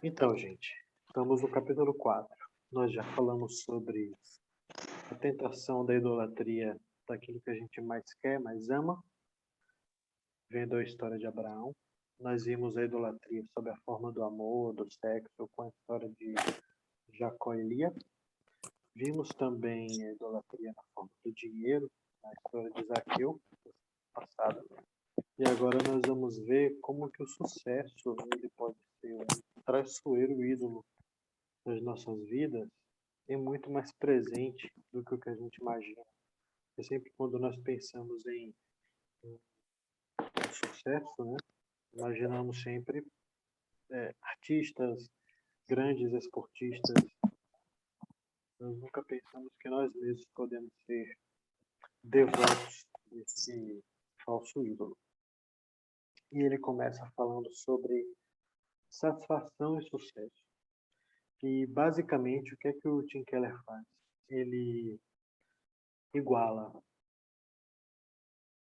Então, gente, estamos no capítulo 4. Nós já falamos sobre a tentação da idolatria daquilo que a gente mais quer, mais ama, vendo a história de Abraão. Nós vimos a idolatria sob a forma do amor, do sexo, com a história de Jacó e Lia. Vimos também a idolatria na forma do dinheiro, na história de Zaqueu, passada. E agora nós vamos ver como que o sucesso ele pode ser um traiçoeiro ídolo nas nossas vidas é muito mais presente do que o que a gente imagina. É sempre quando nós pensamos em sucesso, né? Imaginamos sempre artistas, grandes esportistas. Nós nunca pensamos que nós mesmos podemos ser devotos desse falso ídolo. E ele começa falando sobre satisfação e sucesso. E basicamente o que é que o Tim Keller faz? Ele iguala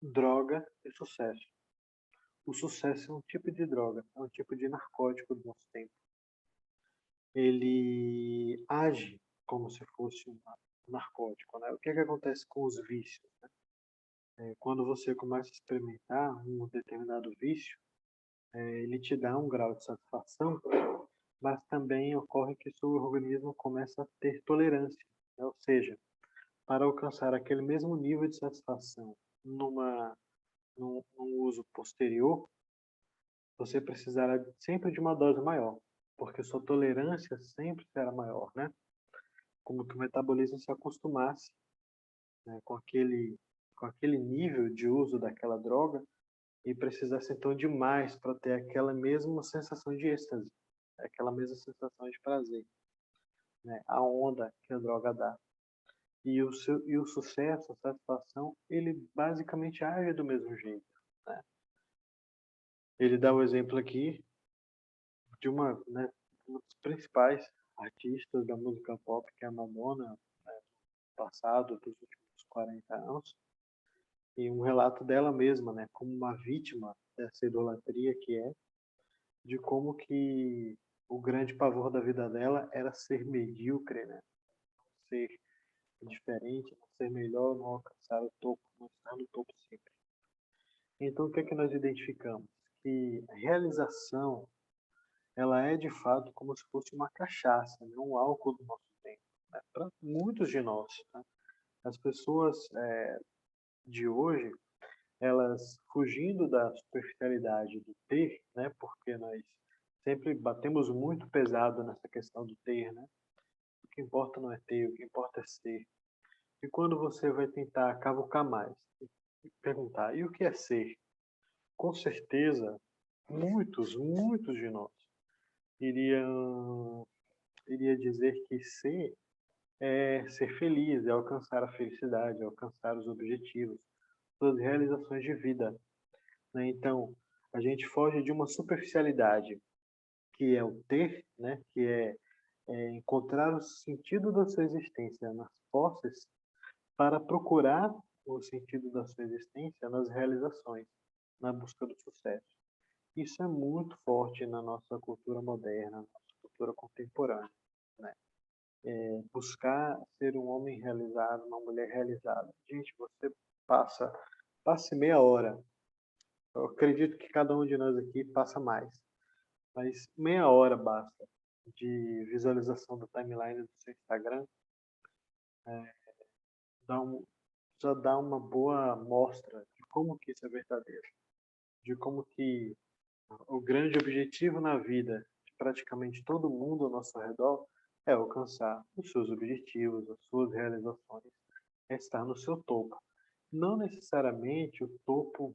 droga e sucesso. O sucesso é um tipo de droga, é um tipo de narcótico do nosso tempo. Ele age como se fosse um narcótico, né? O que é que acontece com os vícios, né? Quando você começa a experimentar um determinado vício, ele te dá um grau de satisfação, mas também ocorre que seu organismo começa a ter tolerância, né? Ou seja, para alcançar aquele mesmo nível de satisfação num uso posterior, você precisará sempre de uma dose maior, porque sua tolerância sempre será maior, né? Como que o metabolismo se acostumasse, né, com aquele nível de uso daquela droga e precisasse então de mais para ter aquela mesma sensação de êxtase, aquela mesma sensação de prazer, né? A onda que a droga dá. E o sucesso, a satisfação, ele basicamente age do mesmo jeito, né? Ele dá o exemplo aqui de uma das principais artistas da música pop, que é a Madonna, né, passado, dos últimos 40 anos, e um relato dela mesma, né, como uma vítima dessa idolatria que é, de como que o grande pavor da vida dela era ser medíocre, né, ser diferente, ser melhor, não alcançar o topo, não estar no topo sempre. Então, o que é que nós identificamos? Que a realização ela é de fato como se fosse uma cachaça, né? Um álcool do nosso tempo, né? Para muitos de nós, né? As pessoas de hoje, elas fugindo da superficialidade do ter, né? Porque nós sempre batemos muito pesado nessa questão do ter, né? O que importa não é ter, o que importa é ser. E quando você vai tentar cavucar mais, e perguntar, e o que é ser? Com certeza, muitos de nós iriam iria dizer que ser é ser feliz, é alcançar a felicidade, é alcançar os objetivos, suas realizações de vida, né? Então, a gente foge de uma superficialidade, que é o ter, né? Que é encontrar o sentido da sua existência nas posses, para procurar o sentido da sua existência nas realizações, na busca do sucesso. Isso é muito forte na nossa cultura moderna, na nossa cultura contemporânea, né? Buscar ser um homem realizado, uma mulher realizada. Gente, você passa, passe meia hora. Eu acredito que cada um de nós aqui passa mais, mas meia hora basta de visualização da timeline do seu Instagram, dá um, já dá uma boa amostra de como que isso é verdadeiro, de como que o grande objetivo na vida de praticamente todo mundo ao nosso redor é alcançar os seus objetivos, as suas realizações, é estar no seu topo. Não necessariamente o topo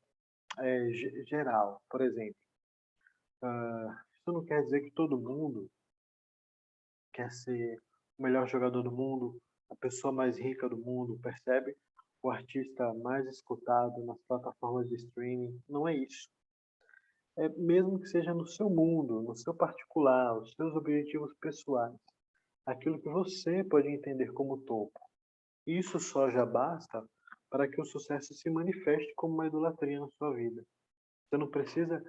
geral. Por exemplo, isso não quer dizer que todo mundo quer ser o melhor jogador do mundo, a pessoa mais rica do mundo, percebe? O artista mais escutado nas plataformas de streaming. Não é isso. É mesmo que seja no seu mundo, no seu particular, os seus objetivos pessoais, aquilo que você pode entender como topo. Isso só já basta para que o sucesso se manifeste como uma idolatria na sua vida. Você não precisa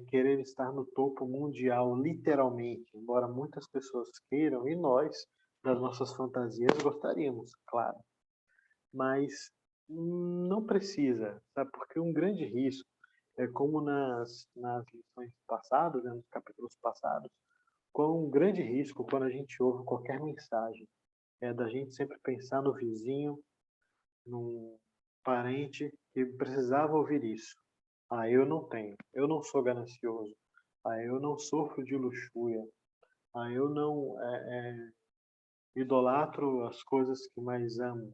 querer estar no topo mundial, literalmente, embora muitas pessoas queiram, e nós, das nossas fantasias, gostaríamos, claro. Mas não precisa, sabe? Porque um grande risco, é como nas lições passadas, né, nos capítulos passados, qual um grande risco quando a gente ouve qualquer mensagem é da gente sempre pensar no vizinho, num parente que precisava ouvir isso. Ah, eu não tenho. Eu não sou ganancioso. Ah, eu não sofro de luxúria. Ah, eu não idolatro as coisas que mais amo.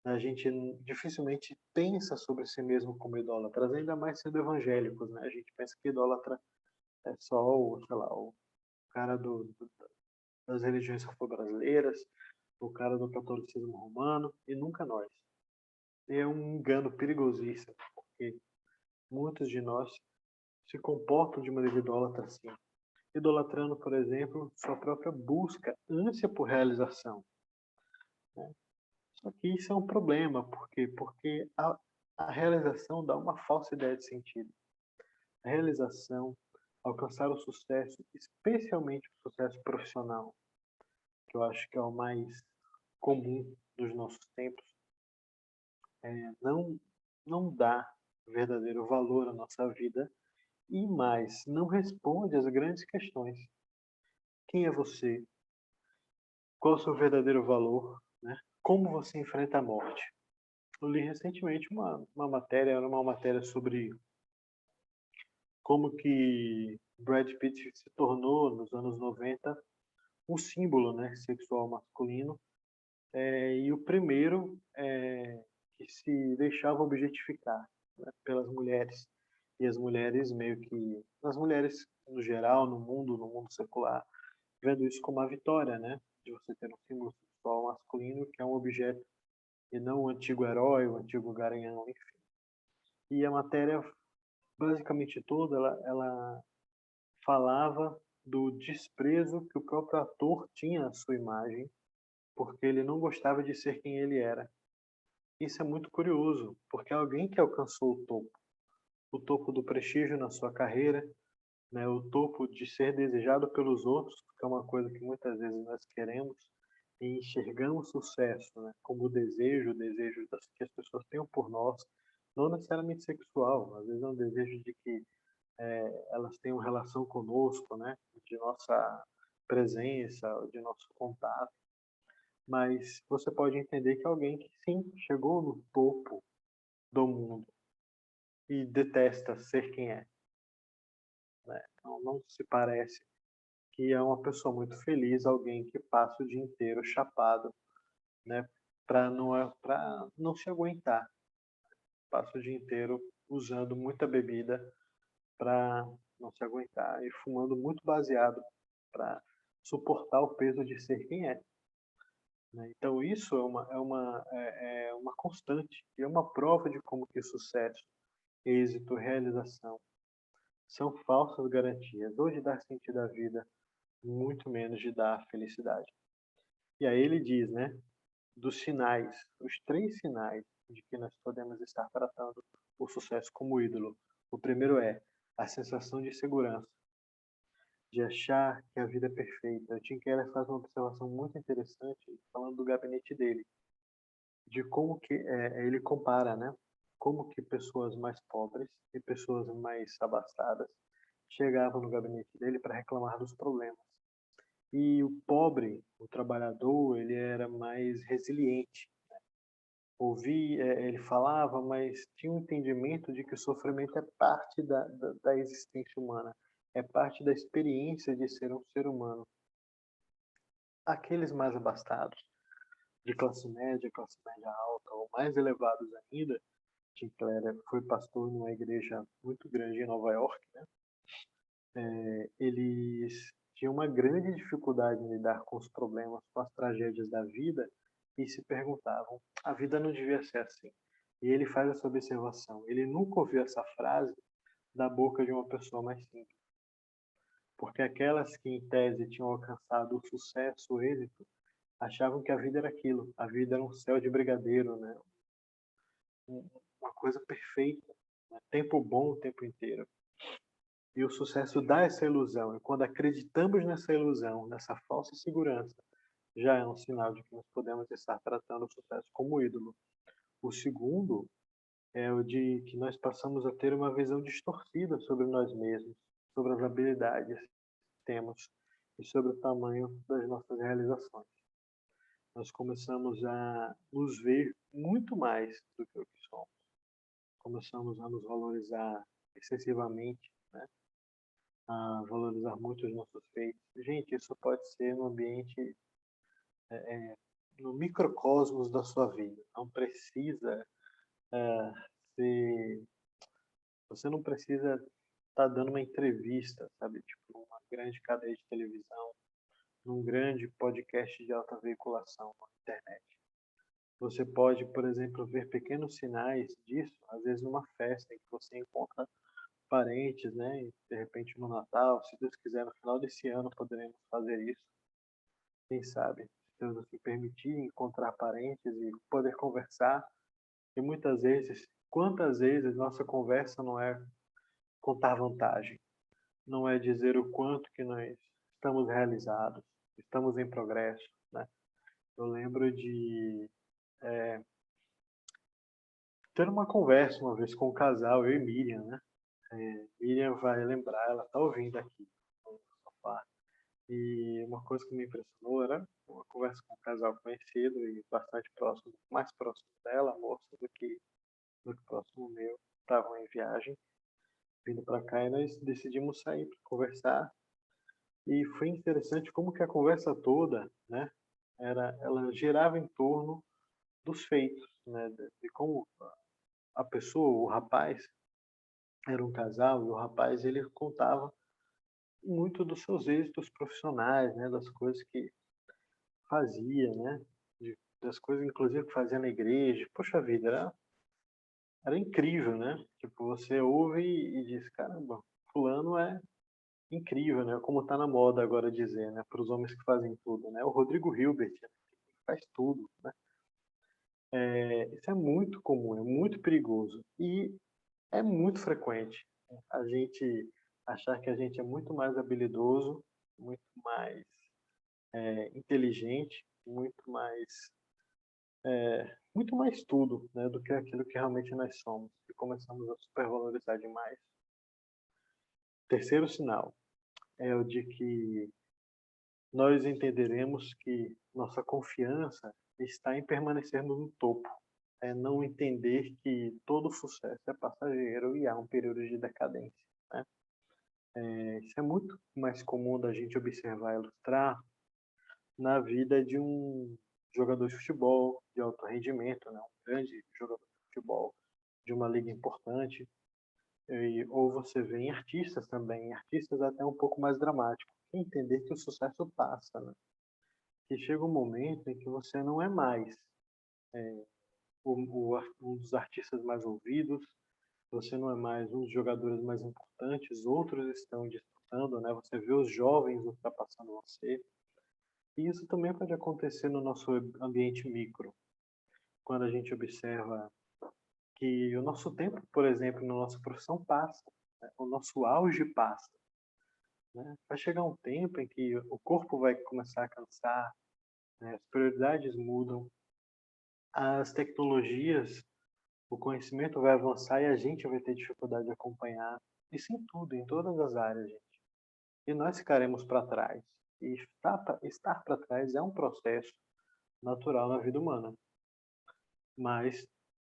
A gente dificilmente pensa sobre si mesmo como idólatras, ainda mais sendo evangélicos, né? A gente pensa que idólatra é só o, sei lá, o cara das religiões afro-brasileiras, o cara do catolicismo romano, e nunca nós. E é um engano perigosíssimo, porque muitos de nós se comportam de maneira idólatra assim, idolatrando, por exemplo, sua própria busca, ânsia por realização. Né? Só que isso é um problema, por quê? Porque a realização dá uma falsa ideia de sentido. A realização, alcançar o sucesso, especialmente o sucesso profissional, que eu acho que é o mais comum dos nossos tempos, não, não dá verdadeiro valor à nossa vida e mais, não responde às grandes questões. Quem é você? Qual é o seu verdadeiro valor? Né? Como você enfrenta a morte? Eu li recentemente uma matéria, era uma matéria sobre como que Brad Pitt se tornou, nos anos 90, um símbolo, né, sexual masculino, e o primeiro que se deixava objetificar, né, pelas mulheres. E as mulheres meio que... As mulheres, no geral, no mundo secular, vendo isso como uma vitória, né? De você ter um símbolo sexual masculino que é um objeto e não o antigo herói, o antigo garanhão, enfim. E a matéria, basicamente toda, ela falava do desprezo que o próprio ator tinha à sua imagem, porque ele não gostava de ser quem ele era. Isso é muito curioso, porque alguém que alcançou o topo do prestígio na sua carreira, né, o topo de ser desejado pelos outros, que é uma coisa que muitas vezes nós queremos, e enxergamos sucesso, né, como o desejo que as pessoas tenham por nós, não necessariamente sexual, às vezes é um desejo de que elas tenham relação conosco, né, de nossa presença, de nosso contato, mas você pode entender que alguém que sim chegou no topo do mundo e detesta ser quem é, né, não se parece que é uma pessoa muito feliz, alguém que passa o dia inteiro chapado, né, para não se aguentar, passa o dia inteiro usando muita bebida para não se aguentar e fumando muito baseado para suportar o peso de ser quem é. Né? Então isso é uma constante, é uma prova de como que sucesso, êxito, realização são falsas garantias, ou de dar sentido à vida, muito menos de dar felicidade. E aí ele diz, né, dos sinais, os 3 sinais de que nós podemos estar tratando o sucesso como ídolo. O primeiro é a sensação de segurança, de achar que a vida é perfeita. O Tim Keller faz uma observação muito interessante falando do gabinete dele, de como que ele compara, né, como que pessoas mais pobres e pessoas mais abastadas chegavam no gabinete dele para reclamar dos problemas. E o pobre, o trabalhador, ele era mais resiliente. Ele falava, mas tinha um entendimento de que o sofrimento é parte da existência humana, é parte da experiência de ser um ser humano. Aqueles mais abastados, de classe média alta, ou mais elevados ainda, Tim Keller foi pastor numa igreja muito grande em Nova York, né? Eles tinham uma grande dificuldade em lidar com os problemas, com as tragédias da vida, e se perguntavam: a vida não devia ser assim. E ele faz essa observação. Ele nunca ouviu essa frase da boca de uma pessoa mais simples, porque aquelas que em tese tinham alcançado o sucesso, o êxito, achavam que a vida era aquilo, a vida era um céu de brigadeiro, né? Uma coisa perfeita, né? Tempo bom o tempo inteiro. E o sucesso dá essa ilusão. E quando acreditamos nessa ilusão, nessa falsa segurança, já é um sinal de que nós podemos estar tratando o sucesso como ídolo. O segundo é o de que nós passamos a ter uma visão distorcida sobre nós mesmos, sobre as habilidades que temos e sobre o tamanho das nossas realizações. Nós começamos a nos ver muito mais do que o que somos. Começamos a nos valorizar excessivamente, né? A valorizar muito os nossos feitos. Gente, isso pode ser no ambiente, no microcosmos da sua vida. Não precisa ser. Você não precisa estar dando uma entrevista, sabe? Tipo, uma grande cadeia de televisão, num grande podcast de alta veiculação na internet. Você pode, por exemplo, ver pequenos sinais disso, às vezes numa festa em que você encontra parentes, né? E, de repente no Natal, se Deus quiser, no final desse ano poderemos fazer isso. Quem sabe? Se Deus nos permitir encontrar parentes e poder conversar. E muitas vezes, quantas vezes nossa conversa não é contar vantagem, não é dizer o quanto que nós estamos realizados, estamos em progresso, né? Eu lembro de ter uma conversa uma vez com um casal, eu e Miriam, né? Miriam vai lembrar, ela está ouvindo aqui no sofá. E uma coisa que me impressionou era uma conversa com um casal conhecido e bastante próximo, mais próximo dela, a moça, do que próximo meu. Estavam em viagem, vindo para cá, e nós decidimos sair para conversar. E foi interessante como que a conversa toda, né, ela girava em torno dos feitos, né, de como a pessoa, o rapaz, era um casal, e o rapaz ele contava muito dos seus êxitos profissionais, né, das coisas que fazia, né, das coisas inclusive que fazia na igreja. Poxa vida, era incrível, né? Tipo, você ouve e diz, caramba, fulano é incrível, né? Como tá na moda agora dizer, né? Para os homens que fazem tudo, né? O Rodrigo Hilbert, né? Faz tudo, né? Isso é muito comum, é muito perigoso e é muito frequente, né? A gente achar que a gente é muito mais habilidoso, muito mais inteligente, muito mais tudo, né? Do que aquilo que realmente nós somos e começamos a supervalorizar demais. Terceiro sinal é o de que nós entenderemos que nossa confiança está em permanecermos no topo. É não entender que todo sucesso é passageiro e há um período de decadência, né? Isso é muito mais comum da gente observar e ilustrar na vida de um jogador de futebol de alto rendimento, né? Um grande jogador de futebol de uma liga importante, ou você vê em artistas também, artistas até um pouco mais dramáticos, entender que o sucesso passa, né? Que chega um momento em que você não é mais um dos artistas mais ouvidos, você não é mais um dos jogadores mais importantes, outros estão disputando, né? Você vê os jovens ultrapassando você. E isso também pode acontecer no nosso ambiente micro, quando a gente observa que o nosso tempo, por exemplo, na nossa profissão passa, né? O nosso auge passa, né? Vai chegar um tempo em que o corpo vai começar a cansar, né? As prioridades mudam, as tecnologias, o conhecimento vai avançar e a gente vai ter dificuldade de acompanhar. Isso em tudo, em todas as áreas, gente. E nós ficaremos para trás. E estar para trás é um processo natural na vida humana. Mas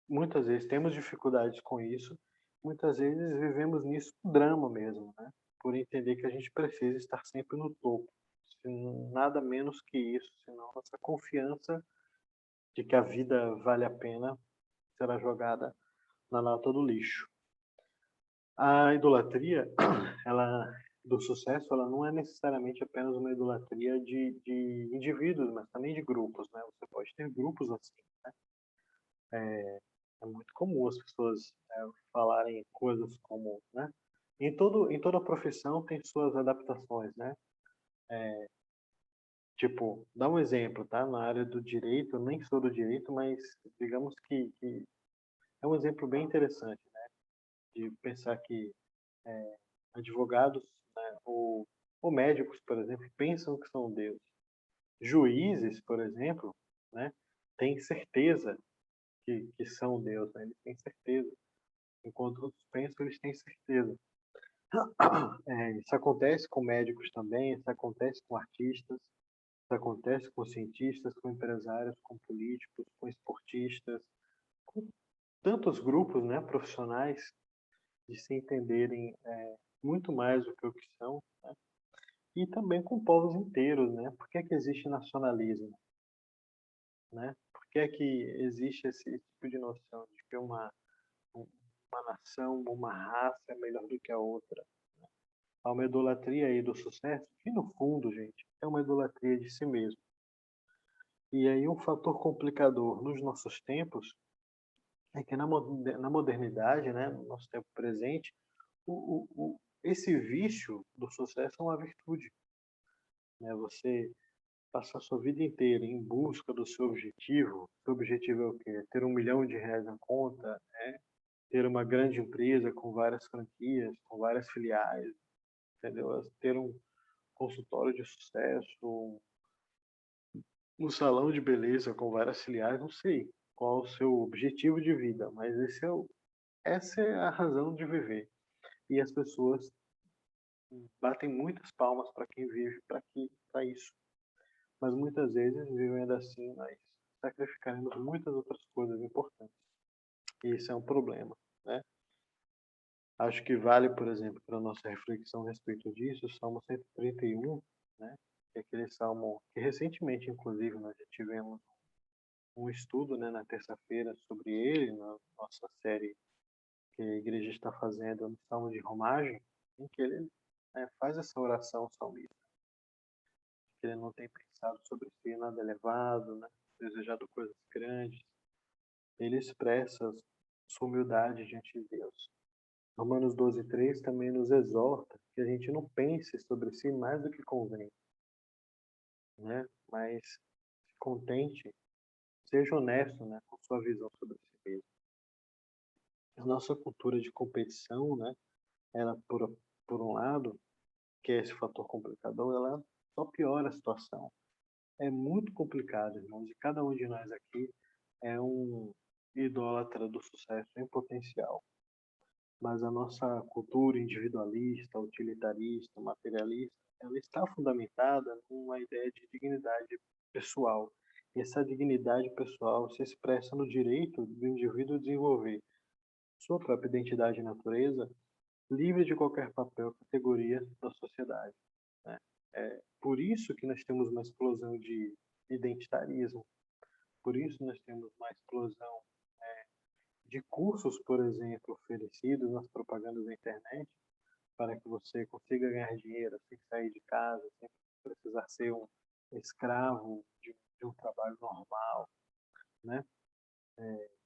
muitas vezes temos dificuldades com isso, muitas vezes vivemos nisso um drama mesmo, né? Por entender que a gente precisa estar sempre no topo. Nada menos que isso, senão nossa confiança de que a vida vale a pena será jogada na lata do lixo. A idolatria, ela do sucesso, ela não é necessariamente apenas uma idolatria de indivíduos, mas também de grupos, né? Você pode ter grupos assim, né? É muito comum as pessoas falarem coisas como, né? Em toda profissão tem suas adaptações, né? Tipo, dá um exemplo, tá? Na área do direito, eu nem sou do direito, mas digamos que é um exemplo bem interessante, né? De pensar que advogados, né, ou médicos, por exemplo, pensam que são Deus. Juízes, por exemplo, né, têm certeza que são Deus, né? Eles têm certeza. Enquanto outros pensam, eles têm certeza. Isso acontece com médicos também, isso acontece com artistas, isso acontece com cientistas, com empresários, com políticos, com esportistas, com tantos grupos, né, profissionais de se entenderem muito mais do que o que são, né? E também com povos inteiros, né? Por que é que existe nacionalismo, né? Por que é que existe esse tipo de noção de que uma nação, uma raça é melhor do que a outra? Há uma idolatria aí do sucesso, que no fundo, gente, é uma idolatria de si mesmo. E aí um fator complicador nos nossos tempos é que na modernidade, né, no nosso tempo presente, esse vício do sucesso é uma virtude, né? Você passar sua vida inteira em busca do seu objetivo. Seu objetivo é o quê? Ter R$ 1 milhão na conta, né? Ter uma grande empresa com várias franquias, com várias filiais, entendeu? Ter um consultório de sucesso, um salão de beleza com várias filiais, não sei qual o seu objetivo de vida, mas essa é a razão de viver. E as pessoas batem muitas palmas para quem vive para isso. Mas muitas vezes vivem ainda assim, mas sacrificando muitas outras coisas importantes. E isso é um problema, né? Acho que vale, por exemplo, para a nossa reflexão a respeito disso, o Salmo 131, né? Que é aquele salmo que recentemente, inclusive, nós já tivemos um estudo, né, na terça-feira sobre ele, na nossa série que a igreja está fazendo no Salmo de Romagem, em que ele faz essa oração salmista, que ele não tem pensado sobre si nada elevado, né, desejado coisas grandes. Ele expressa sua humildade diante de Deus. Romanos 12:3 também nos exorta que a gente não pense sobre si mais do que convém, né? Mas se contente, seja honesto, né, com sua visão sobre si mesmo. A nossa cultura de competição, né, ela por um lado, que é esse fator complicador, ela só piora a situação. É muito complicado, irmãos, e cada um de nós aqui é um idólatra do sucesso em potencial. Mas a nossa cultura individualista, utilitarista, materialista, ela está fundamentada numa ideia de dignidade pessoal. E essa dignidade pessoal se expressa no direito do indivíduo desenvolver sua própria identidade e natureza, livre de qualquer papel ou categoria da sociedade, né? É por isso que nós temos uma explosão de identitarismo, por isso nós temos uma explosão de cursos, por exemplo, oferecidos nas propagandas da internet, para que você consiga ganhar dinheiro sem sair de casa, sem precisar ser um escravo de um trabalho normal, né?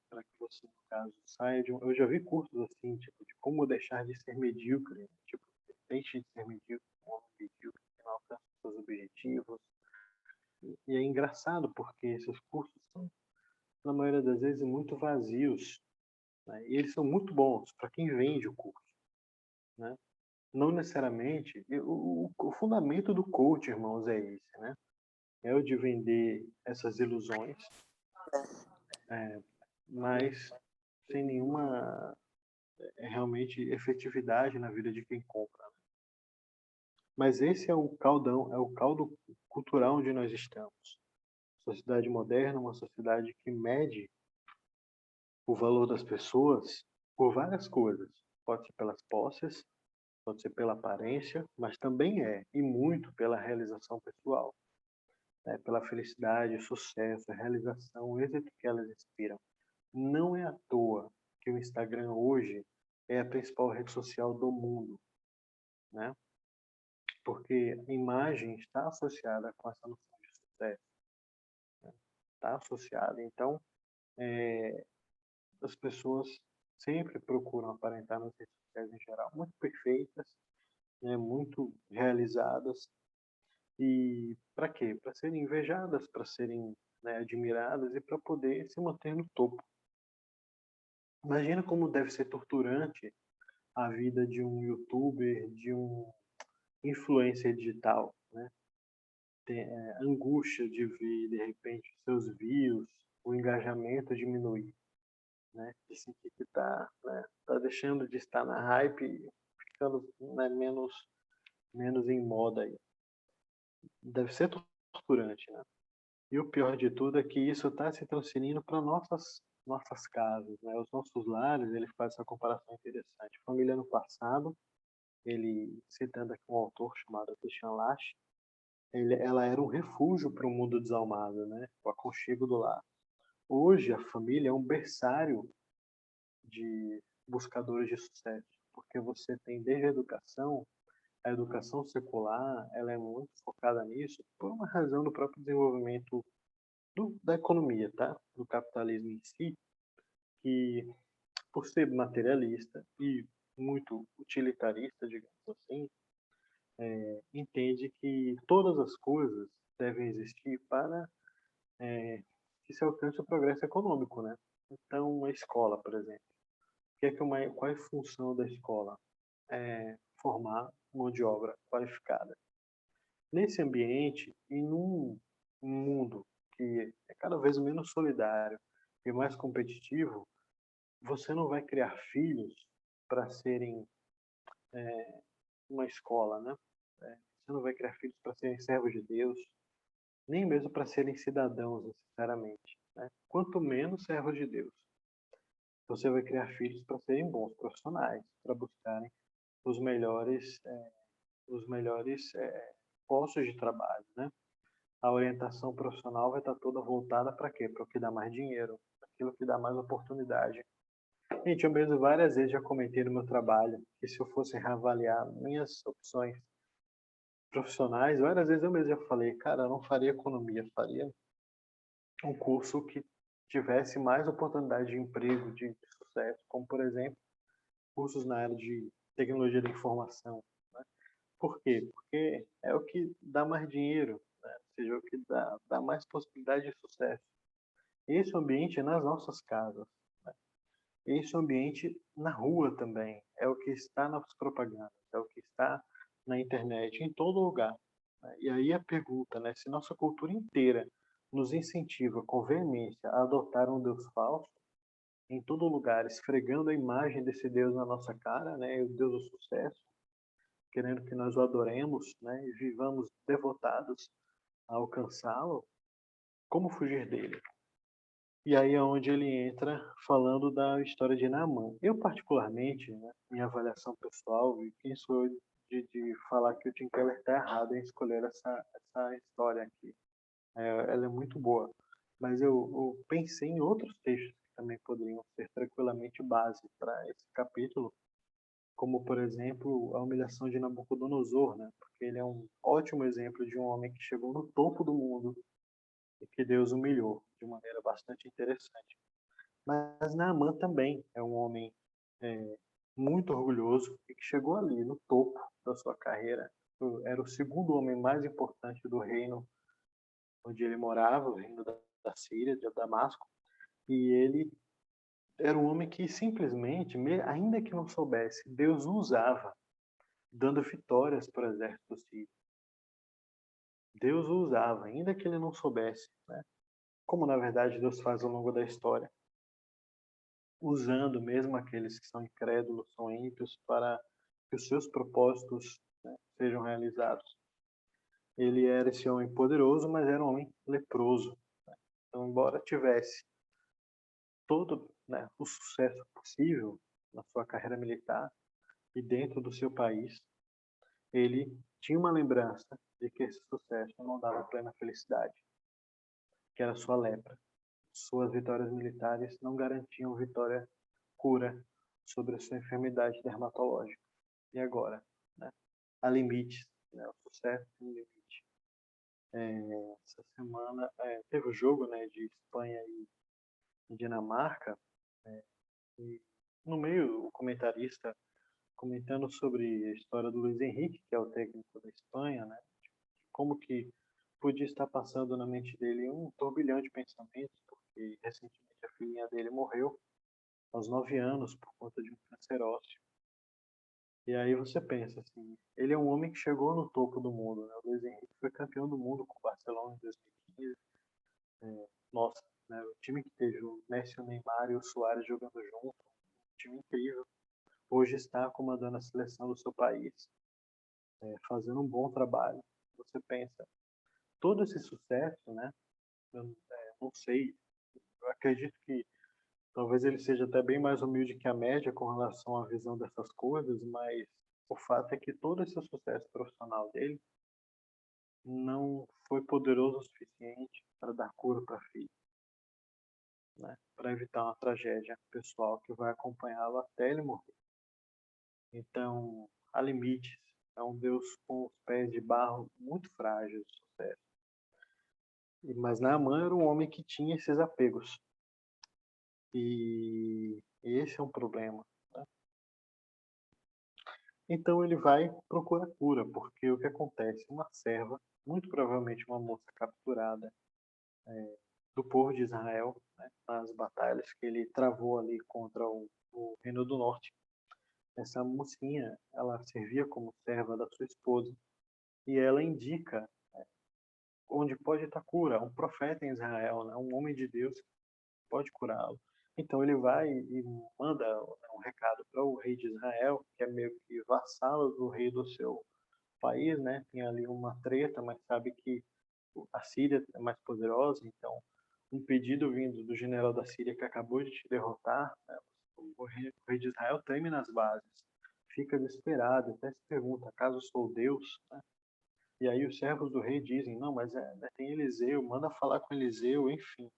Para que você, no caso, saia de um... Eu já vi cursos assim, tipo, de como deixar de ser medíocre, né? Tipo, deixe de ser medíocre, um homem medíocre que não alcança os seus objetivos. E é engraçado porque esses cursos são, na maioria das vezes, muito vazios, né? E eles são muito bons para quem vende o curso, né? Não necessariamente. O fundamento do coach, irmãos, é esse, né? É o de vender essas ilusões, mas sem nenhuma realmente efetividade na vida de quem compra. Mas esse é o caldão, é o caldo cultural onde nós estamos. Sociedade moderna, uma sociedade que mede o valor das pessoas por várias coisas. Pode ser pelas posses, pode ser pela aparência, mas também e muito pela realização pessoal, né? Pela felicidade, sucesso, realização, o êxito que elas inspiram. Não é à toa que o Instagram hoje é a principal rede social do mundo, né? Porque a imagem está associada com essa noção de sucesso, né? Está associada. Então, as pessoas sempre procuram aparentar nas redes sociais em geral muito perfeitas, né? Muito realizadas. E para quê? Para serem invejadas, para serem, né, admiradas e para poder se manter no topo. Imagina como deve ser torturante a vida de um youtuber, de um influencer digital, né? Tem angústia de ver, de repente, seus views, o engajamento diminuir, né? De sentir que tá deixando de estar na hype e ficando, né, menos em moda aí. Deve ser torturante, né? E o pior de tudo é que isso está se transferindo para nossas casas, né? Os nossos lares. Ele faz essa comparação interessante. Família no passado, ele citando aqui um autor chamado Christian Lasch, ela era um refúgio para o mundo desalmado, né? O aconchego do lar. Hoje a família é um berçário de buscadores de sucesso, porque você tem desde a educação secular, ela é muito focada nisso por uma razão do próprio desenvolvimento da economia, tá? Do capitalismo em si, que por ser materialista e muito utilitarista, digamos assim, entende que todas as coisas devem existir para que se alcance o progresso econômico, né? Então, a escola, por exemplo, qual é a função da escola? É formar mão de obra qualificada. Nesse ambiente e num mundo que é cada vez menos solidário e mais competitivo, você não vai criar filhos para serem uma escola, né? Você não vai criar filhos para serem servos de Deus, nem mesmo para serem cidadãos, necessariamente, né? Quanto menos servos de Deus. Você vai criar filhos para serem bons profissionais, para buscarem os melhores, postos de trabalho, né? A orientação profissional vai estar toda voltada para quê? Para o que dá mais dinheiro, aquilo que dá mais oportunidade. Gente, eu mesmo várias vezes já comentei no meu trabalho que se eu fosse reavaliar minhas opções profissionais, várias vezes eu mesmo já falei, cara, eu não faria economia, faria um curso que tivesse mais oportunidade de emprego, de sucesso, como por exemplo, cursos na área de tecnologia da informação. Né? Por quê? Porque é o que dá mais dinheiro, né? Ou seja, o que dá mais possibilidade de sucesso. Esse ambiente é nas nossas casas. Né? Esse ambiente na rua também. É o que está nas propagandas, é o que está na internet, em todo lugar. Né? E aí a pergunta, né? Se nossa cultura inteira nos incentiva com veemência a adotar um Deus falso, em todo lugar, esfregando a imagem desse Deus na nossa cara, né? O Deus do sucesso, querendo que nós o adoremos, né? E vivamos devotados a alcançá-lo, como fugir dele? E aí é onde ele entra falando da história de Naamã. Eu, particularmente, né, minha avaliação pessoal, e quem sou eu de falar que o Tim Keller está errado em escolher essa história aqui. Ela é muito boa. Mas eu pensei em outros textos que também poderiam ser tranquilamente base para esse capítulo, como, por exemplo, a humilhação de Nabucodonosor, né? Porque ele é um ótimo exemplo de um homem que chegou no topo do mundo e que Deus humilhou de maneira bastante interessante. Mas Naamã também é um homem é, muito orgulhoso e que chegou ali no topo da sua carreira. Era o segundo homem mais importante do reino onde ele morava, o reino da Síria, de Damasco, e ele era um homem que simplesmente, ainda que não soubesse, Deus o usava, dando vitórias para o exército sírio. Deus o usava, ainda que ele não soubesse, né? Como na verdade Deus faz ao longo da história, usando mesmo aqueles que são incrédulos, são ímpios, para que os seus propósitos, né, sejam realizados. Ele era esse homem poderoso, mas era um homem leproso. Né? Então, embora tivesse todo, né, o sucesso possível na sua carreira militar e dentro do seu país, ele tinha uma lembrança de que esse sucesso não dava plena felicidade, que era sua lepra. Suas vitórias militares não garantiam cura sobre a sua enfermidade dermatológica. E agora? Né? Há limites, né? O sucesso tem limite. Essa semana teve o jogo, né, de Espanha e Dinamarca, e no meio o comentarista comentando sobre a história do Luiz Henrique, que é o técnico da Espanha, né, como que podia estar passando na mente dele um turbilhão de pensamentos, porque recentemente a filhinha dele morreu aos 9 anos por conta de um câncer ósseo. E aí você pensa assim, ele é um homem que chegou no topo do mundo, né? O Luiz Henrique foi campeão do mundo com o Barcelona em 2015. Nossa, né? O time que teve o Messi, o Neymar e o Suárez jogando junto, um time incrível. Hoje está comandando a seleção do seu país, fazendo um bom trabalho. Você pensa, todo esse sucesso, né? Eu não sei, eu acredito que talvez ele seja até bem mais humilde que a média com relação à visão dessas coisas, mas o fato é que todo esse sucesso profissional dele não foi poderoso o suficiente para dar cura para a filha, né? Para evitar uma tragédia pessoal que vai acompanhá-lo até ele morrer. Então, há limites. É um Deus com os pés de barro muito frágil, sucesso. Mas Naaman era um homem que tinha esses apegos. E esse é um problema. Né? Então ele vai procurar cura, porque o que acontece? Uma serva, muito provavelmente uma moça capturada do povo de Israel, né, nas batalhas que ele travou ali contra o Reino do Norte. Essa mocinha, ela servia como serva da sua esposa e ela indica onde pode estar cura, um profeta em Israel, né, um homem de Deus que pode curá-lo. Então ele vai e manda um recado para o rei de Israel, que é meio que vassalo do rei do seu país, né? Tem ali uma treta, mas sabe que a Síria é mais poderosa, então um pedido vindo do general da Síria que acabou de te derrotar, né? O rei de Israel treme nas bases, fica desesperado, até se pergunta, acaso sou Deus? Né? E aí os servos do rei dizem, não, mas tem Eliseu, manda falar com Eliseu, enfim.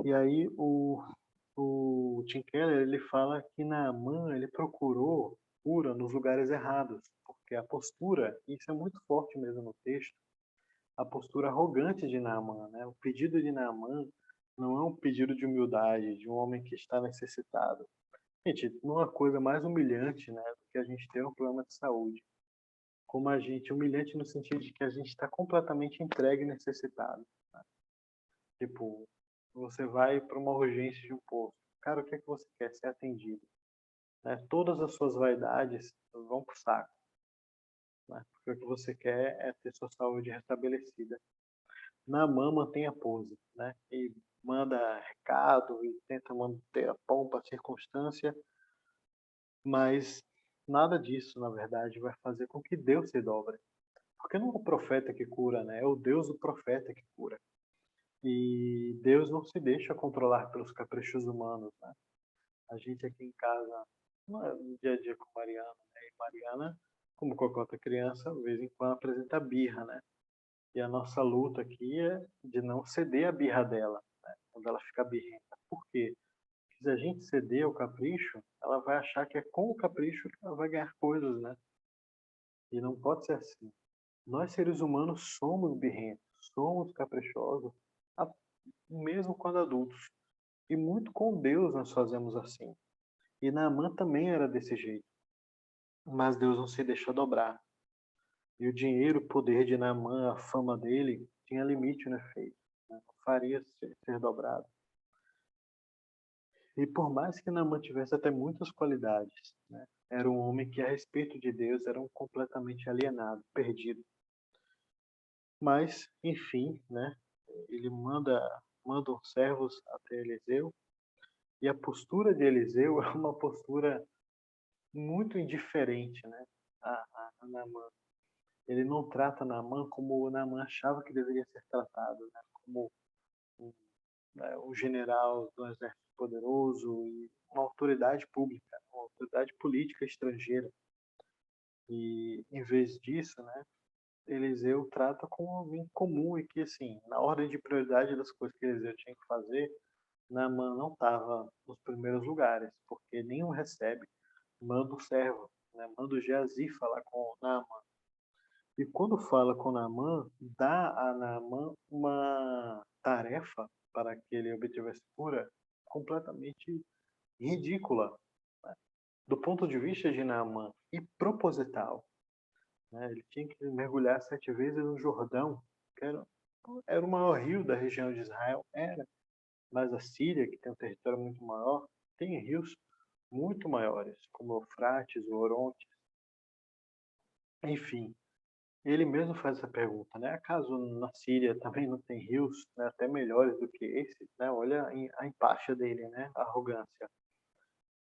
E aí o Tim Keller, ele fala que Naamã, ele procurou cura nos lugares errados, porque a postura, isso é muito forte mesmo no texto, a postura arrogante de Naamã, né? O pedido de Naamã não é um pedido de humildade, de um homem que está necessitado. Gente, não há coisa mais humilhante, né, do que a gente ter um problema de saúde. Como a gente, humilhante no sentido de que a gente está completamente entregue e necessitado. Né? Tipo, você vai para uma urgência de um posto. Cara, o que é que você quer? Ser atendido. Né? Todas as suas vaidades vão para o saco. Né? Porque o que você quer é ter sua saúde restabelecida. Naamã mantém a pose, né? E manda recado e tenta manter a pompa, a circunstância, mas nada disso, na verdade, vai fazer com que Deus se dobre. Porque não é o profeta que cura, né? É o Deus do profeta que cura. E Deus não se deixa controlar pelos caprichos humanos, né? A gente aqui em casa, no dia a dia com Mariana, né? E Mariana, como qualquer outra criança, de vez em quando apresenta birra, né? E a nossa luta aqui é de não ceder a birra dela, né? Quando ela fica birrenta. Por quê? Porque se a gente ceder ao capricho, ela vai achar que é com o capricho que ela vai ganhar coisas, né? E não pode ser assim. Nós, seres humanos, somos birrentos, somos caprichosos, mesmo quando adultos. E muito com Deus nós fazemos assim. E Naamã também era desse jeito. Mas Deus não se deixou dobrar. E o dinheiro, o poder de Naamã, a fama dele, tinha limite no efeito. Né? Não faria ser dobrado. E por mais que Naamã tivesse até muitas qualidades, né? Era um homem que, a respeito de Deus, era um completamente alienado, perdido. Mas, enfim, né? Ele manda os servos até Eliseu. E a postura de Eliseu é uma postura muito indiferente, né? A Naamã. Ele não trata Naamã como o Naamã achava que deveria ser tratado, né? Como um general do exército poderoso e uma autoridade pública, uma autoridade política estrangeira. E, em vez disso, né, Eliseu trata como alguém comum e que, assim, na ordem de prioridade das coisas que Eliseu tinha que fazer, Naamã não estava nos primeiros lugares, porque nenhum recebe, manda o servo, né, manda o Geazi falar com Naamã. E quando fala com Naamã, dá a Naamã uma tarefa para que ele obtivesse cura completamente ridícula, né? Do ponto de vista de Naamã, e proposital. Né? Ele tinha que mergulhar 7 vezes no Jordão, que era o maior rio da região de Israel, era. Mas a Síria, que tem um território muito maior, tem rios muito maiores, como o Eufrates, o Orontes, enfim. Ele mesmo faz essa pergunta, né? Acaso na Síria também não tem rios, né, até melhores do que esse, né? Olha a empáfia dele, né? A arrogância.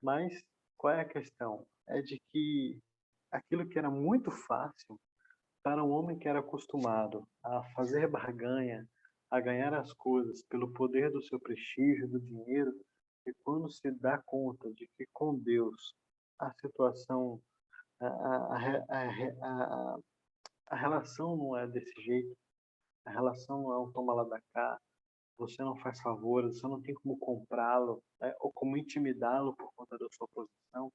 Mas qual é a questão? É de que aquilo que era muito fácil para um homem que era acostumado a fazer barganha, a ganhar as coisas pelo poder do seu prestígio, do dinheiro, e quando se dá conta de que com Deus a situação, a, a, a, a relação não é desse jeito, a relação não é um toma lá da cá, você não faz favores, você não tem como comprá-lo, né, ou como intimidá-lo por conta da sua posição,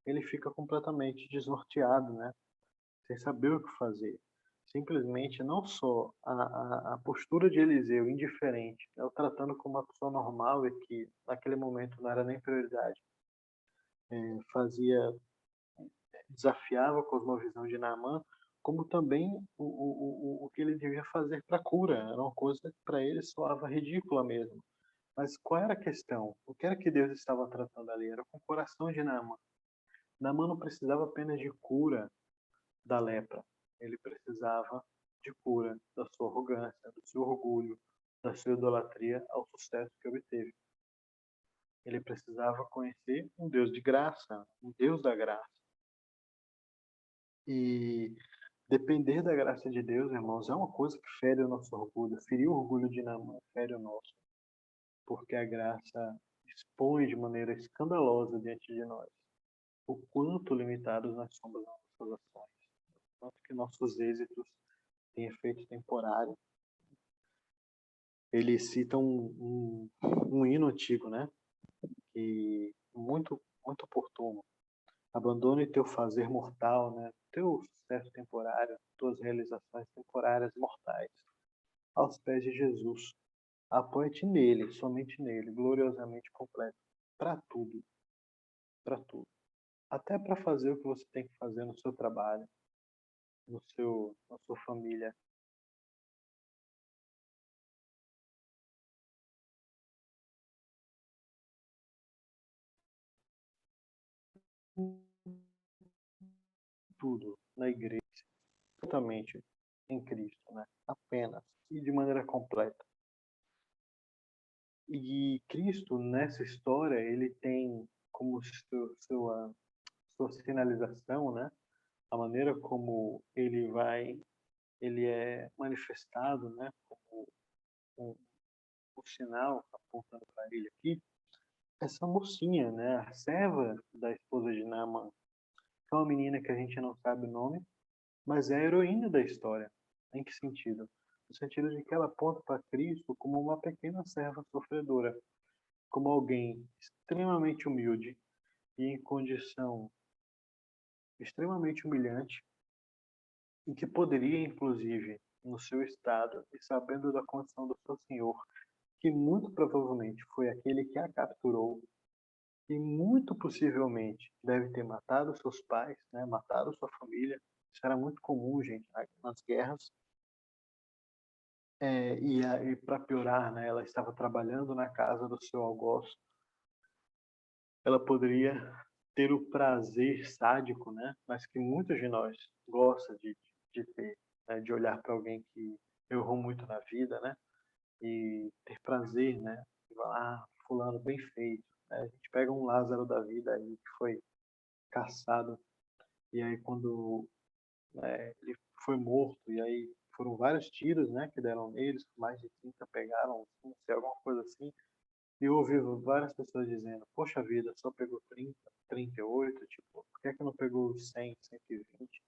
ele fica completamente desnorteado, né? Sem saber o que fazer. Simplesmente não só a postura de Eliseu indiferente, né, o tratando como uma pessoa normal e que naquele momento não era nem prioridade, fazia, desafiava a cosmovisão de Naamã, como também o que ele devia fazer para a cura. Era uma coisa que para ele soava ridícula mesmo. Mas qual era a questão? O que era que Deus estava tratando ali? Era com o coração de Naamã. Naamã não precisava apenas de cura da lepra. Ele precisava de cura da sua arrogância, do seu orgulho, da sua idolatria ao sucesso que obteve. Ele precisava conhecer um Deus de graça, um Deus da graça. E depender da graça de Deus, irmãos, é uma coisa que fere o nosso orgulho. Ferir o orgulho de Naamã fere o nosso, porque a graça expõe de maneira escandalosa diante de nós o quanto limitados nós somos nas nossas ações, o quanto que nossos êxitos têm efeito temporário. Ele cita um hino antigo, né? E muito oportuno. Abandone teu fazer mortal, né? Teu sucesso temporário, tuas realizações temporárias mortais, aos pés de Jesus. Apoie-te nele, somente nele, gloriosamente completo, para tudo, para tudo. Até para fazer o que você tem que fazer no seu trabalho, na sua família. Tudo na igreja, totalmente em Cristo, né? Apenas e de maneira completa. E Cristo nessa história ele tem como sua sinalização, né? A maneira como ele é manifestado, né? Como um, um sinal apontando para ele aqui, essa mocinha, né? A serva da esposa de Naaman, que é uma menina que a gente não sabe o nome, mas é a heroína da história. Em que sentido? No sentido de que ela aponta para Cristo como uma pequena serva sofredora, como alguém extremamente humilde e em condição extremamente humilhante, e que poderia, inclusive, no seu estado e sabendo da condição do seu senhor, que muito provavelmente foi aquele que a capturou e muito possivelmente deve ter matado seus pais, né, matado sua família. Isso era muito comum, gente, nas guerras. E para piorar, né, ela estava trabalhando na casa do seu algoz. Ela poderia ter o prazer sádico, né, mas que muitos de nós gosta de ter, né, de olhar para alguém que errou muito na vida, né, e ter prazer, né, de falar, ah, fulano bem feito. Né? A gente pega um Lázaro da vida aí que foi caçado e aí quando ele foi morto e aí foram vários tiros, né, que deram neles, mais de 30 pegaram, não sei, alguma coisa assim. E eu ouvi várias pessoas dizendo, poxa vida, só pegou 30, 38, tipo, por que é que não pegou 100, 120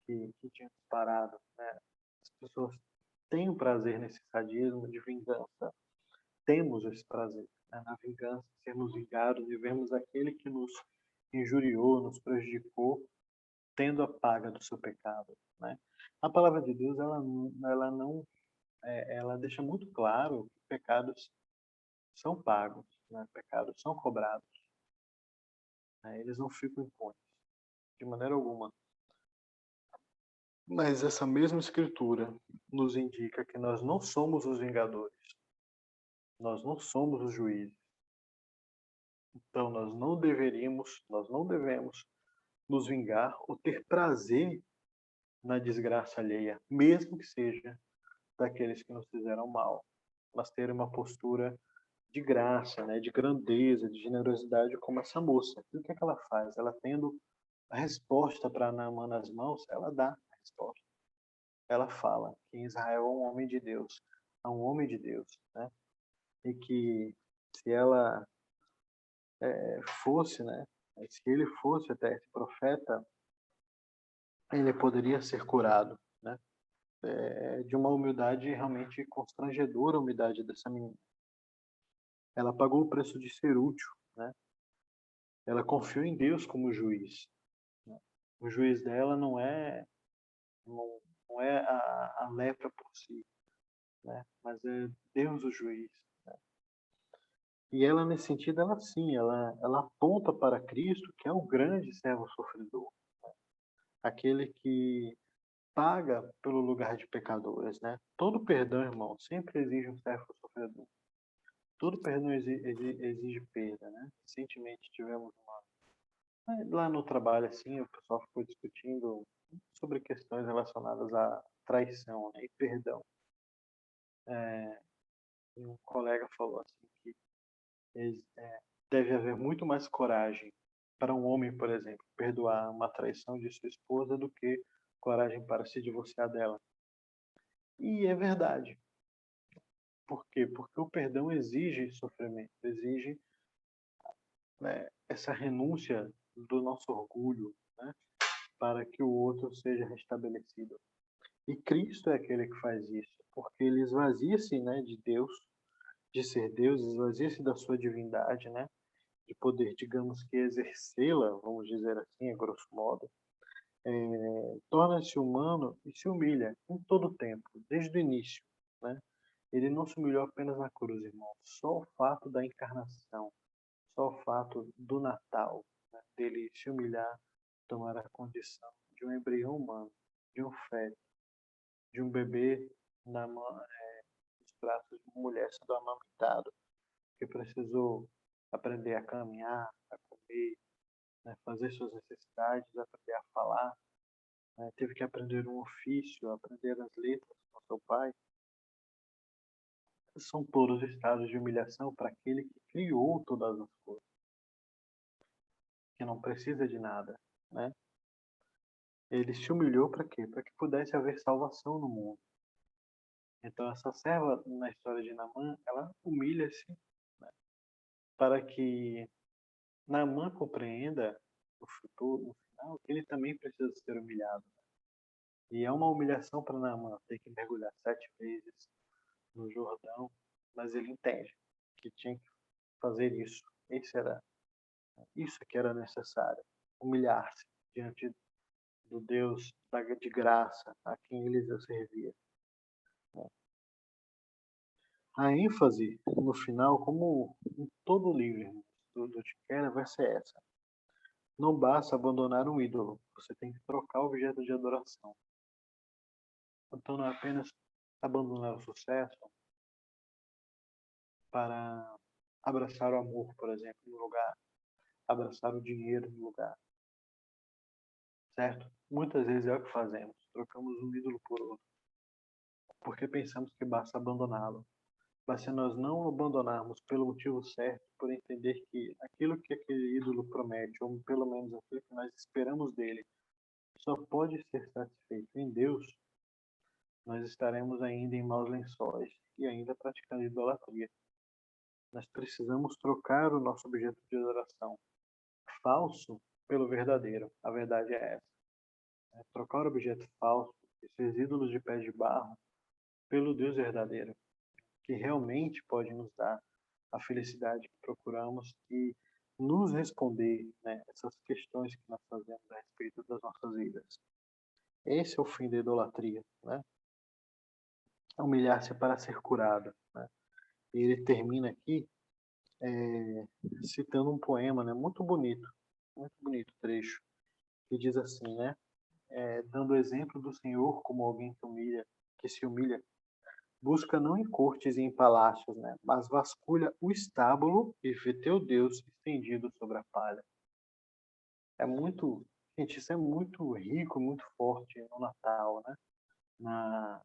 que tinha disparado, né? As pessoas têm o prazer nesse sadismo de vingança. Temos esse prazer, né, na vingança, sermos vingados e vermos aquele que nos injuriou, nos prejudicou, tendo a paga do seu pecado, né? A palavra de Deus, ela não, ela deixa muito claro que pecados são pagos, né? Pecados são cobrados, né? Eles não ficam impunes, de maneira alguma. Mas essa mesma escritura nos indica que nós não somos os vingadores, nós não somos os juízes, Então, nós não devemos nos vingar ou ter prazer na desgraça alheia, mesmo que seja daqueles que nos fizeram mal, mas ter uma postura de graça, né, de grandeza, de generosidade, como essa moça. E o que é que ela faz? Ela tendo a resposta para Naamã nas mãos, ela dá a resposta. Ela fala que em Israel há um homem de Deus, há um homem de Deus, né? E que se ela fosse, né, se ele fosse até esse profeta, ele poderia ser curado, né? De uma humildade realmente constrangedora, a humildade dessa menina. Ela pagou o preço de ser útil, né? Ela confiou em Deus como juiz, né? O juiz dela não é a lepra por si, né? Mas é Deus o juiz. E ela, nesse sentido, ela sim, ela aponta para Cristo, que é o grande servo sofredor, aquele que paga pelo lugar de pecadores, né? Todo perdão, irmão, sempre exige um servo sofredor. Todo perdão exige perda, né? Recentemente tivemos lá no trabalho, assim, o pessoal ficou discutindo sobre questões relacionadas à traição, né? E perdão. E um colega falou assim que deve haver muito mais coragem para um homem, por exemplo, perdoar uma traição de sua esposa do que coragem para se divorciar dela. E é verdade. Por quê? Porque o perdão exige sofrimento, exige, né, essa renúncia do nosso orgulho, né, para que o outro seja restabelecido. E Cristo é aquele que faz isso, porque ele esvazia-se, né, de Deus, de ser Deus, esvazia-se da sua divindade, né, de poder, digamos que exercê-la, vamos dizer assim, a grosso modo, torna-se humano e se humilha em todo o tempo, desde o início, né? Ele não se humilhou apenas na cruz, irmão. Só o fato da encarnação, só o fato do Natal, né, dele se humilhar, tomar a condição de um embrião humano, de um feto, de um bebê nos braços de uma mulher sendo amamentado, que precisou aprender a caminhar, a comer, né, fazer suas necessidades, aprender a falar, né, teve que aprender um ofício, aprender as letras com seu pai. São todos estados de humilhação para aquele que criou todas as coisas, que não precisa de nada, né? Ele se humilhou para quê? Para que pudesse haver salvação no mundo. Então essa serva na história de Naamã, ela humilha-se, né, para que Naamã compreenda no futuro, no final, que ele também precisa ser humilhado. E é uma humilhação para Naamã ter que mergulhar 7 vezes no Jordão, mas ele entende que tinha que fazer isso. Isso que era necessário, humilhar-se diante do Deus de graça a quem ele servia. A ênfase no final, como em todo o livro do Tim Keller, vai ser essa. Não basta abandonar um ídolo, você tem que trocar o objeto de adoração. Então não é apenas abandonar o sucesso para abraçar o amor, por exemplo, no lugar, abraçar o dinheiro no lugar, certo? Muitas vezes é o que fazemos, trocamos um ídolo por outro, porque pensamos que basta abandoná-lo. Mas se nós não abandonarmos pelo motivo certo, por entender que aquilo que aquele ídolo promete, ou pelo menos aquilo que nós esperamos dele, só pode ser satisfeito em Deus, nós estaremos ainda em maus lençóis e ainda praticando idolatria. Nós precisamos trocar o nosso objeto de adoração falso pelo verdadeiro. A verdade é essa. É trocar o objeto falso, esses ídolos de pés de barro, pelo Deus verdadeiro, que realmente pode nos dar a felicidade que procuramos e nos responder, né, essas questões que nós fazemos a respeito das nossas vidas. Esse é o fim da idolatria, né? Humilhar-se para ser curado, né? E ele termina aqui citando um poema, né, muito bonito trecho, que diz assim, né, dando exemplo do Senhor como alguém que se humilha, Busca não em cortes e em palácios, né? Mas vasculha o estábulo e vê teu Deus estendido sobre a palha. É muito, gente, isso é muito rico, muito forte no Natal, né? Na,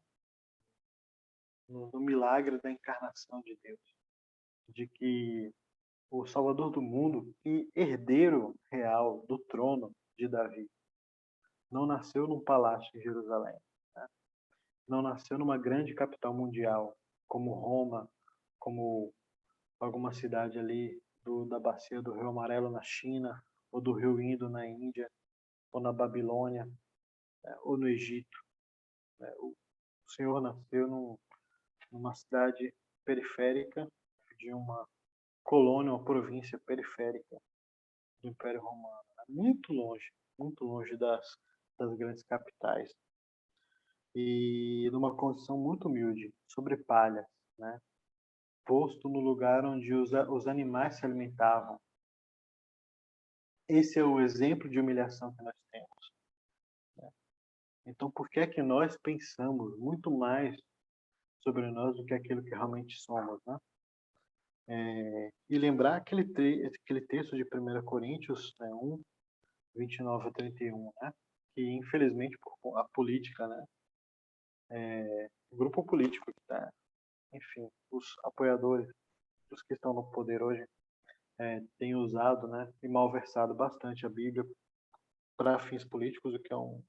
no milagre da encarnação de Deus, de que o Salvador do mundo e herdeiro real do trono de Davi não nasceu num palácio em Jerusalém, né? Não nasceu numa grande capital mundial, como Roma, como alguma cidade ali da bacia do Rio Amarelo na China, ou do Rio Indo na Índia, ou na Babilônia, né, ou no Egito. Né? O Senhor nasceu numa cidade periférica de uma colônia, uma província periférica do Império Romano, né? Muito longe das grandes capitais. E numa condição muito humilde, sobre palha, né? Posto no lugar onde os animais se alimentavam. Esse é o exemplo de humilhação que nós temos. Né? Então, por que é que nós pensamos muito mais sobre nós do que aquilo que realmente somos, né? E lembrar aquele texto de 1 Coríntios, né, 1, 29 a 31, né? Que infelizmente por a política, né? O grupo político que está, enfim, os apoiadores, os que estão no poder hoje, têm usado, né, e malversado bastante a Bíblia para fins políticos, o que é um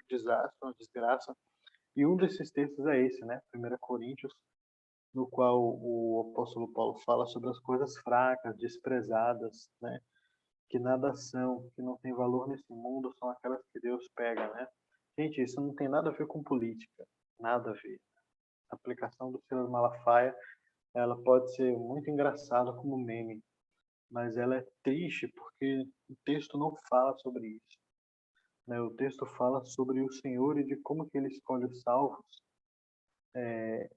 desastre, uma desgraça. E um desses textos é esse, né, 1 Coríntios, no qual o apóstolo Paulo fala sobre as coisas fracas, desprezadas, né, que nada são, que não tem valor nesse mundo, são aquelas que Deus pega, né? Gente, isso não tem nada a ver com política, nada a ver. A aplicação do Silas Malafaia, ela pode ser muito engraçada como meme, mas ela é triste porque o texto não fala sobre isso, né? O texto fala sobre o Senhor e de como que ele escolhe os salvos,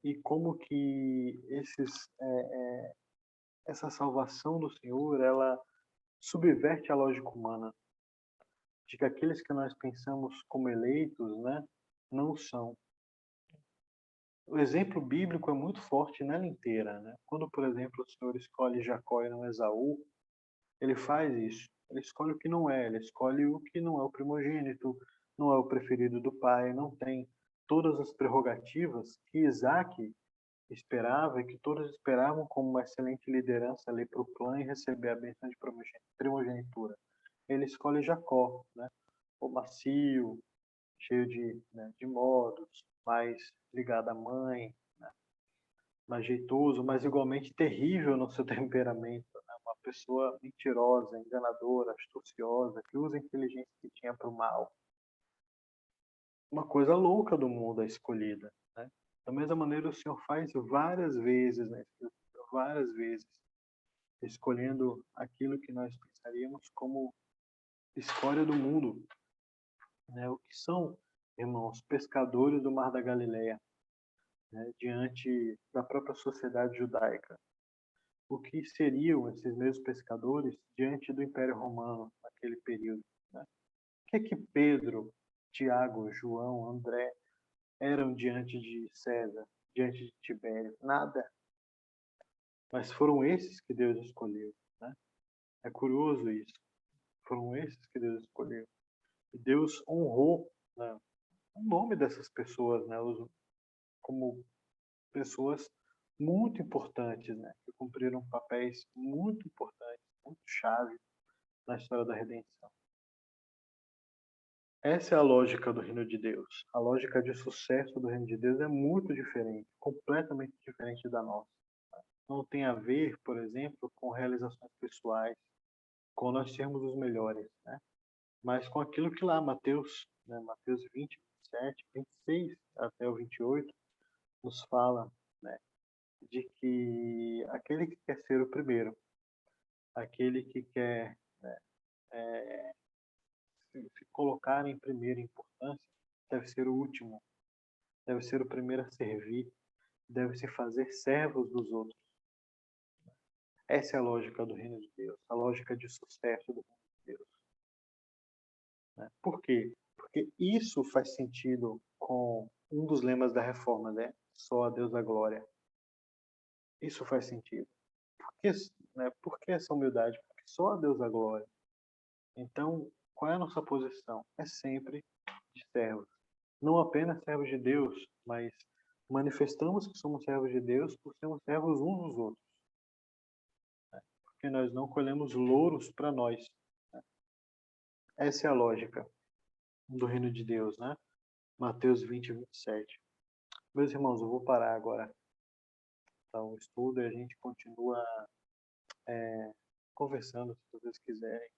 e como que essa salvação do Senhor, ela subverte a lógica humana, de que aqueles que nós pensamos como eleitos, né, não são. O exemplo bíblico é muito forte nela inteira, né? Quando, por exemplo, o Senhor escolhe Jacó e não Esaú, ele faz isso. Ele escolhe o que não é, ele escolhe o que não é o primogênito, não é o preferido do pai, não tem todas as prerrogativas que Isaac esperava e que todos esperavam como uma excelente liderança ali para o clã e receber a bênção de primogenitura. Ele escolhe Jacó, né? O macio, cheio de modos, mais ligado à mãe, né? Mais jeitoso, mas igualmente terrível no seu temperamento, né? Uma pessoa mentirosa, enganadora, astuciosa, que usa a inteligência que tinha para o mal. Uma coisa louca do mundo a escolhida, né? Da mesma maneira, o Senhor faz várias vezes, né? Várias vezes, escolhendo aquilo que nós pensaríamos como escória do mundo, né? O que são, irmãos, pescadores do Mar da Galileia, né? Diante da própria sociedade judaica. O que seriam esses mesmos pescadores diante do Império Romano naquele período, né? O que é que Pedro, Tiago, João, André eram diante de César, diante de Tibério? Nada. Mas foram esses que Deus escolheu, né? É curioso isso. Foram esses que Deus escolheu. E Deus honrou, né, o nome dessas pessoas, né, como pessoas muito importantes, né, que cumpriram papéis muito importantes, muito chave na história da redenção. Essa é a lógica do reino de Deus. A lógica de sucesso do reino de Deus é muito diferente, completamente diferente da nossa. Não tem a ver, por exemplo, com realizações pessoais, com nós sermos os melhores, né? Mas com aquilo que lá, Mateus, né, Mateus 20, 27, 26 até o 28, nos fala, né, de que aquele que quer ser o primeiro, aquele que quer, né, se colocar em primeira importância, deve ser o último, deve ser o primeiro a servir, deve se fazer servos dos outros. Essa é a lógica do reino de Deus, a lógica de sucesso do reino de Deus. Né? Por quê? Porque isso faz sentido com um dos lemas da reforma, né? só a Deus a glória. Isso faz sentido. Por que essa humildade? Porque só a Deus a glória. Então, qual é a nossa posição? É sempre de servos. Não apenas servos de Deus, mas manifestamos que somos servos de Deus por sermos servos uns dos outros. Porque nós não colhemos louros para nós. Essa é a lógica do reino de Deus, né? Mateus 20, 27. Meus irmãos, eu vou parar agora o estudo e a gente continua conversando, se vocês quiserem.